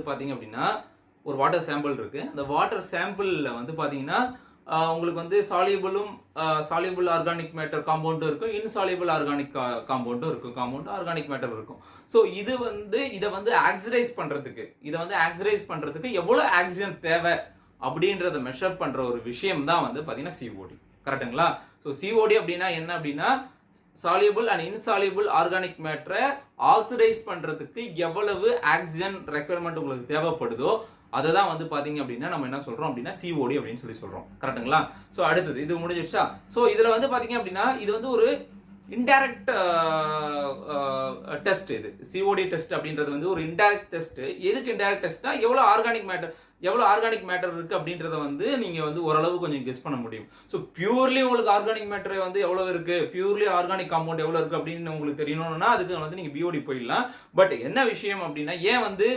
பார்த்தீங்க அப்படின்னா ஒரு வாட்டர் சாம்பிள் இருக்கு. அந்த வாட்டர் சாம்பிள்ல வந்து பார்த்தீங்கன்னா உங்களுக்கு வந்து சால்யூபிள் ஆர்கானிக் மேட்டர் காம்பவுண்டும் இருக்கும், இன்சால்யூபிள் ஆர்கானிக் காம்பவுண்டும் இருக்கும். ஆர்கானிக் மேட்டர் இருக்கும். ஸோ இதை வந்து ஆக்சிடைஸ் பண்றதுக்கு எவ்வளவு ஆக்சிஜன் தேவை அப்படின்றத மெஷர் பண்ற ஒரு விஷயம் தான் வந்து பார்த்தீங்கன்னா சிஓடி. கரெக்ட்டுங்களா? ஸோ சிஓடி அப்படின்னா என்ன அப்படின்னா சால்யூபிள் அண்ட் இன்சால்யூபிள் ஆர்கானிக் மேட்டரை ஆக்சிடைஸ் பண்றதுக்கு எவ்வளவு ஆக்சிஜன் ரெக்குயர்மெண்ட் உங்களுக்கு தேவைப்படுதோ அதை தான் வந்து பாத்தீங்க அப்படின்னா நம்ம என்ன சொல்றோம் அப்படின்னா சிஓடி அப்படின்னு சொல்றோம். கரெக்ட்டுங்களா? ஸோ அடுத்தது இது முடிஞ்சிருச்சா? ஸோ இதுல வந்து பாத்தீங்க அப்படின்னா இது வந்து ஒரு இன்டைரக்ட் டெஸ்ட். இது சிஓடி டெஸ்ட் அப்படின்றது வந்து ஒரு இன்டைரக்ட் டெஸ்ட். எதுக்கு இன்டைரக்ட் டெஸ்ட்னா எவ்வளவு ஆர்கானிக் மேட்டர் இருக்கு அப்படின்றத வந்து நீங்க வந்து ஓரளவு கொஞ்சம் கெஸ் பண்ண முடியும். ஸோ பியூர்லி உங்களுக்கு ஆர்கானிக் மேட்டர் வந்து எவ்வளவு இருக்கு, பியூர்லி ஆர்கானிக் காம்பவுண்ட் எவ்வளவு இருக்கு அப்படின்னு உங்களுக்கு தெரியணும்னா அதுக்கு வந்து நீங்க பிஓடி போயிடலாம். பட் என்ன விஷயம் அப்படின்னா ஏன் வந்து